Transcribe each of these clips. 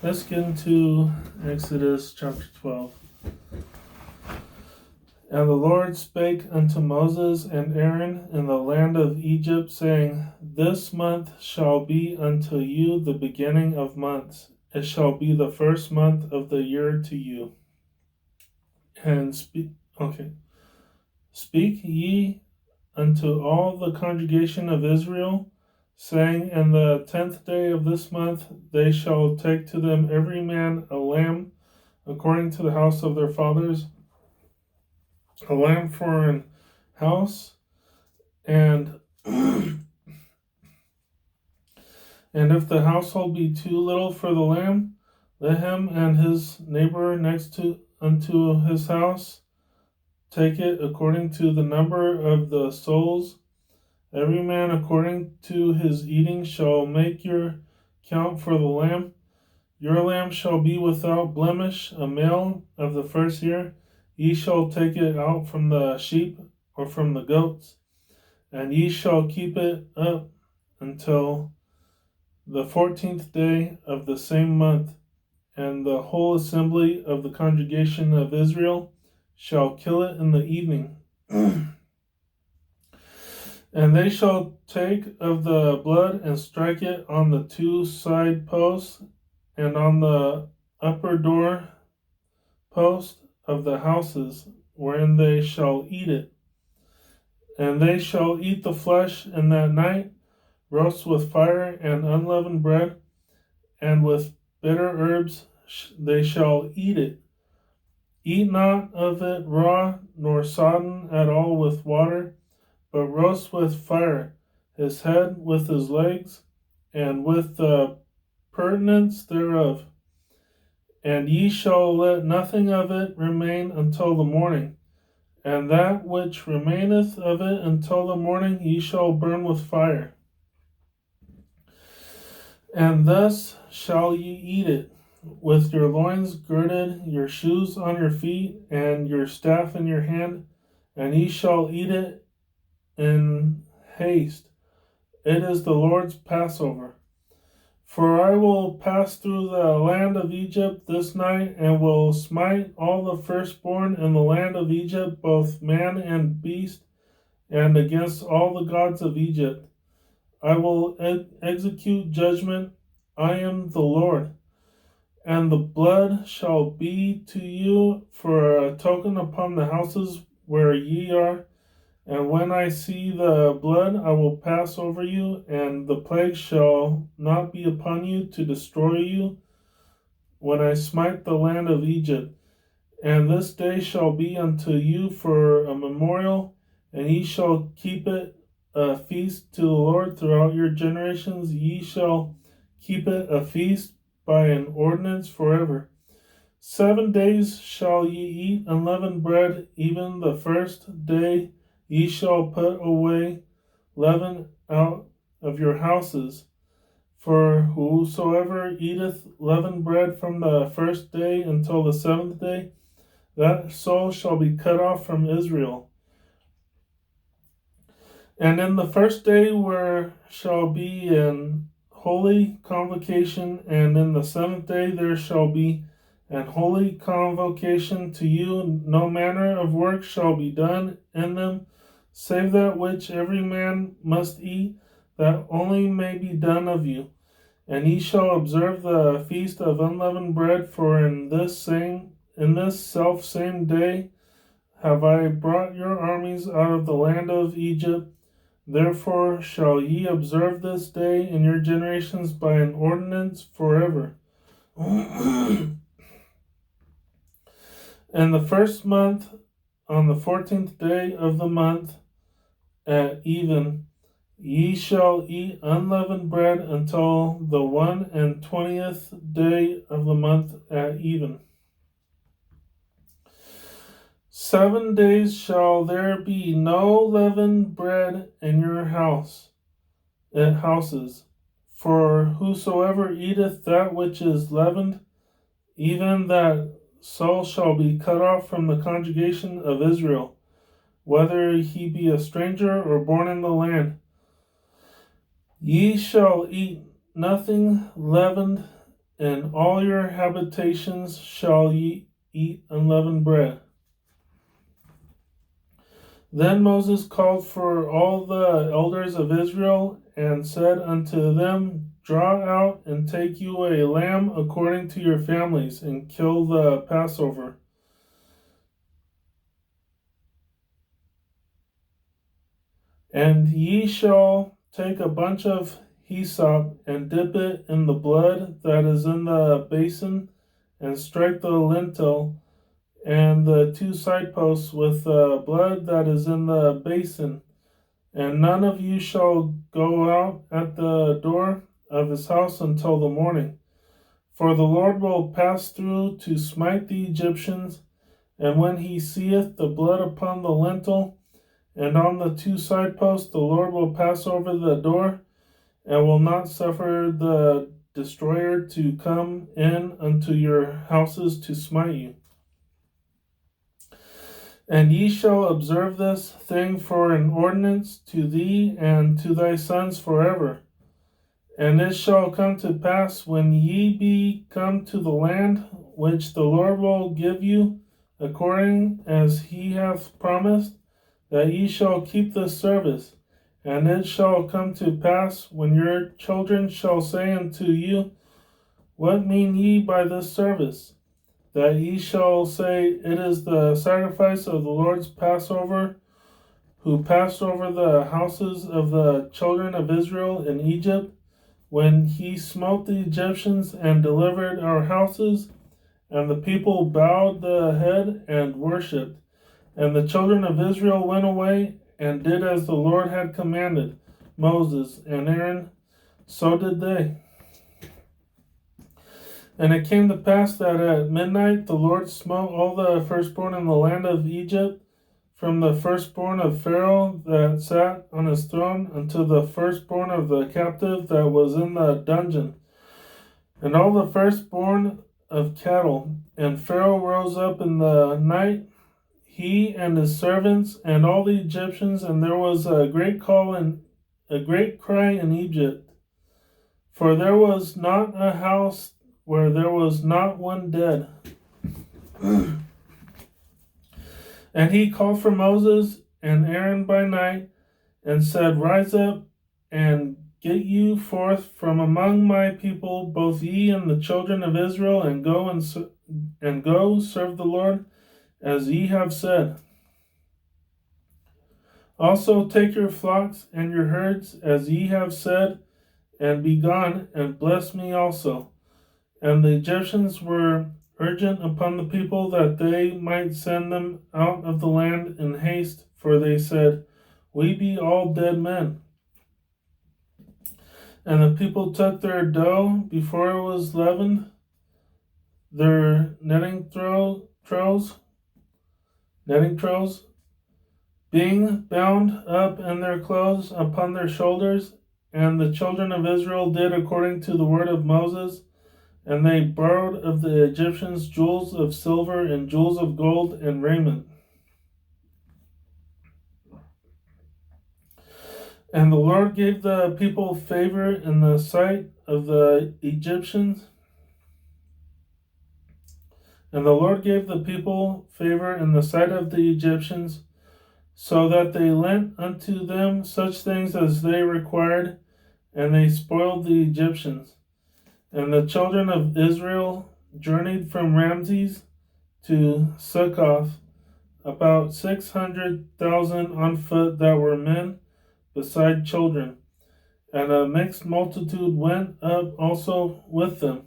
Let's get into Exodus chapter 12. And the Lord spake unto Moses and Aaron in the land of Egypt, saying, This month shall be unto you the beginning of months. It shall be the first month of the year to you. And speak ye unto all the congregation of Israel, saying, In the 10th day of this month they shall take to them every man a lamb according to the house of their fathers, a lamb for an house, and and if the household be too little for the lamb, let him and his neighbor next to unto his house take it according to the number of the souls. Every man according to his eating shall make your count for the lamb. Your lamb shall be without blemish, a male of the first year. Ye shall take it out from the sheep or from the goats, and ye shall keep it up until the 14th day of the same month, and the whole assembly of the congregation of Israel shall kill it in the evening. And they shall take of the blood and strike it on the two side posts and on the upper door post of the houses wherein they shall eat it. And they shall eat the flesh in that night, roast with fire and unleavened bread, and with bitter herbs they shall eat it. Eat not of it raw, nor sodden at all with water, but roast with fire his head with his legs, and with the purtenance thereof. And ye shall let nothing of it remain until the morning. And that which remaineth of it until the morning ye shall burn with fire. And thus shall ye eat it, with your loins girded, your shoes on your feet, and your staff in your hand, and ye shall eat it in haste. It is the Lord's Passover. For I will pass through the land of Egypt this night, and will smite all the firstborn in the land of Egypt, both man and beast, and against all the gods of Egypt. I will execute judgment. I am the Lord. And the blood shall be to you for a token upon the houses where ye are. And when I see the blood, I will pass over you, and the plague shall not be upon you to destroy you when I smite the land of Egypt. And this day shall be unto you for a memorial, and ye shall keep it a feast to the Lord throughout your generations. Ye shall keep it a feast by an ordinance forever. 7 days shall ye eat unleavened bread, even the first day ye shall put away leaven out of your houses. For whosoever eateth leavened bread from the first day until the 7th day, that soul shall be cut off from Israel. And in the first day there shall be an holy convocation, and in the 7th day there shall be an holy convocation to you. No manner of work shall be done in them, save that which every man must eat, that only may be done of you. And ye shall observe the feast of unleavened bread, for in this self same day have I brought your armies out of the land of Egypt. Therefore shall ye observe this day in your generations by an ordinance forever. In the first month, on the 14th day of the month, at even, ye shall eat unleavened bread until the 21st day of the month at even. 7 days shall there be no leavened bread in your houses. For whosoever eateth that which is leavened, even that soul shall be cut off from the congregation of Israel, whether he be a stranger or born in the land. Ye shall eat nothing leavened in all your habitations shall ye eat unleavened bread. Then Moses called for all the elders of Israel and said unto them, Draw out and take you a lamb according to your families, and kill the Passover. And ye shall take a bunch of hyssop and dip it in the blood that is in the basin, and strike the lintel and the two side posts with the blood that is in the basin. And none of you shall go out at the door of his house until the morning. For the Lord will pass through to smite the Egyptians, and when he seeth the blood upon the lintel and on the two side posts, the Lord will pass over the door, and will not suffer the destroyer to come in unto your houses to smite you. And ye shall observe this thing for an ordinance to thee and to thy sons forever. And it shall come to pass, when ye be come to the land which the Lord will give you, according as he hath promised, that ye shall keep this service. And it shall come to pass, when your children shall say unto you, What mean ye by this service? That ye shall say, It is the sacrifice of the Lord's Passover, who passed over the houses of the children of Israel in Egypt, when he smote the Egyptians and delivered our houses. And the people bowed the head and worshipped. And the children of Israel went away and did as the Lord had commanded Moses and Aaron, so did they. And it came to pass that at midnight the Lord smote all the firstborn in the land of Egypt, from the firstborn of Pharaoh that sat on his throne unto the firstborn of the captive that was in the dungeon, and all the firstborn of cattle. And Pharaoh rose up in the night, he and his servants and all the Egyptians, and there was a great cry in Egypt, for there was not a house where there was not one dead. And he called for Moses and Aaron by night, and said, Rise up and get you forth from among my people, both ye and the children of Israel, and go serve the Lord, as ye have said. Also take your flocks and your herds, as ye have said, and be gone, and bless me also. And the Egyptians were urgent upon the people that they might send them out of the land in haste, for they said, We be all dead men. And the people took their dough before it was leavened, their netting troughs, being bound up in their clothes upon their shoulders. And the children of Israel did according to the word of Moses. And they borrowed of the Egyptians jewels of silver and jewels of gold and raiment. And the Lord gave the people favor in the sight of the Egyptians. And the Lord gave the people favor in the sight of the Egyptians, so that they lent unto them such things as they required, and they spoiled the Egyptians. And the children of Israel journeyed from Ramses to Succoth, about 600,000 on foot that were men, beside children. And a mixed multitude went up also with them,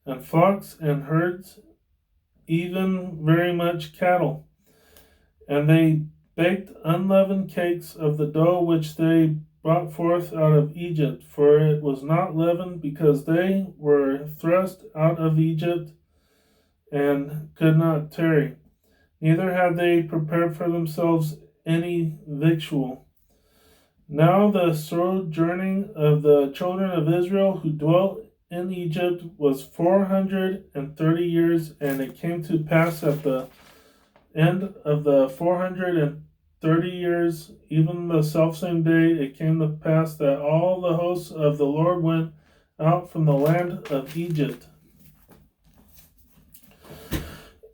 and flocks and herds, even very much cattle. And they baked unleavened cakes of the dough which they brought forth out of Egypt, for it was not leavened, because they were thrust out of Egypt and could not tarry. Neither had they prepared for themselves any victual. Now the sojourning of the children of Israel who dwelt in Egypt was 430 years, and it came to pass at the end of the 430 years, even the selfsame day, it came to pass that all the hosts of the Lord went out from the land of Egypt.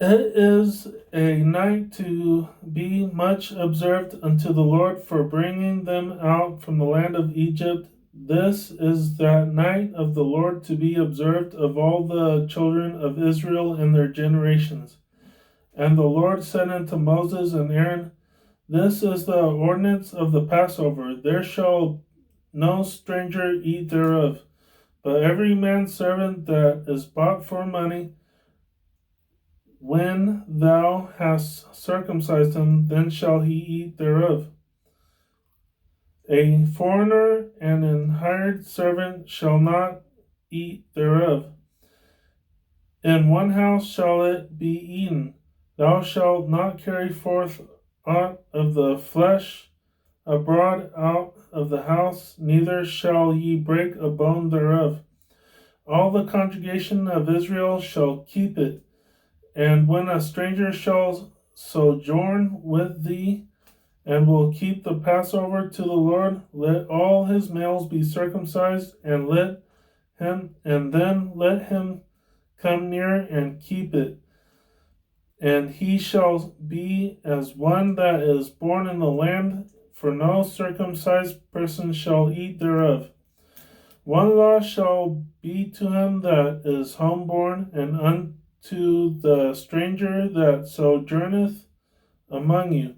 It is a night to be much observed unto the Lord for bringing them out from the land of Egypt. This is that night of the Lord to be observed of all the children of Israel in their generations. And the Lord said unto Moses and Aaron, This is the ordinance of the Passover. There shall no stranger eat thereof, but every man's servant that is bought for money, when thou hast circumcised him, then shall he eat thereof. A foreigner and an hired servant shall not eat thereof. In one house shall it be eaten. Thou shalt not carry forth aught of the flesh abroad out of the house, neither shall ye break a bone thereof. All the congregation of Israel shall keep it. And when a stranger shall sojourn with thee, and will keep the Passover to the Lord, let all his males be circumcised, and then let him come near and keep it. And he shall be as one that is born in the land, for no circumcised person shall eat thereof. One law shall be to him that is homeborn, and unto the stranger that sojourneth among you.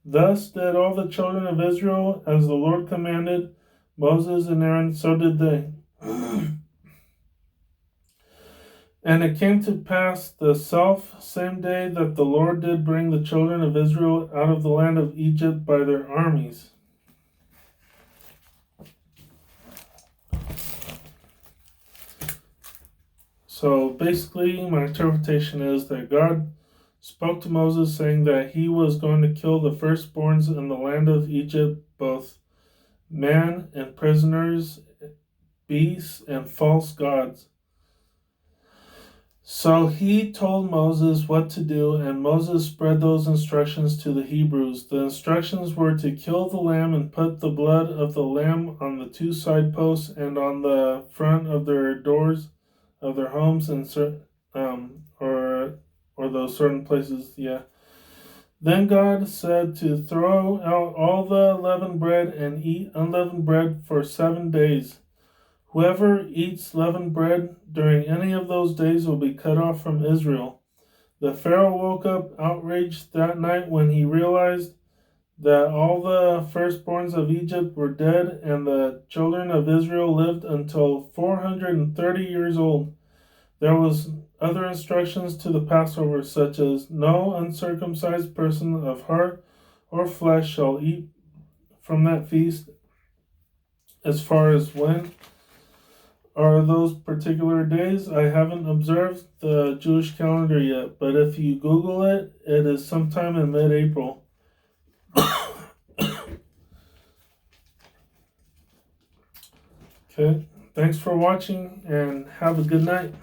Thus did all the children of Israel, as the Lord commanded Moses and Aaron, so did they. And it came to pass the same day that the Lord did bring the children of Israel out of the land of Egypt by their armies. So basically, my interpretation is that God spoke to Moses saying that he was going to kill the firstborns in the land of Egypt, both man and prisoners, beasts, and false gods. So he told Moses what to do, and Moses spread those instructions to the Hebrews. The instructions were to kill the lamb and put the blood of the lamb on the two side posts and on the front of their doors of their homes and or those certain places. Then God said to throw out all the leavened bread and eat unleavened bread for 7 days. Whoever eats leavened bread during any of those days will be cut off from Israel. The Pharaoh woke up outraged that night when he realized that all the firstborns of Egypt were dead, and the children of Israel lived until 430 years old. There was other instructions to the Passover, such as no uncircumcised person of heart or flesh shall eat from that feast. As far as when are those particular days, I haven't observed the Jewish calendar yet, but if you Google it, it is sometime in mid-April. Okay, thanks for watching and have a good night.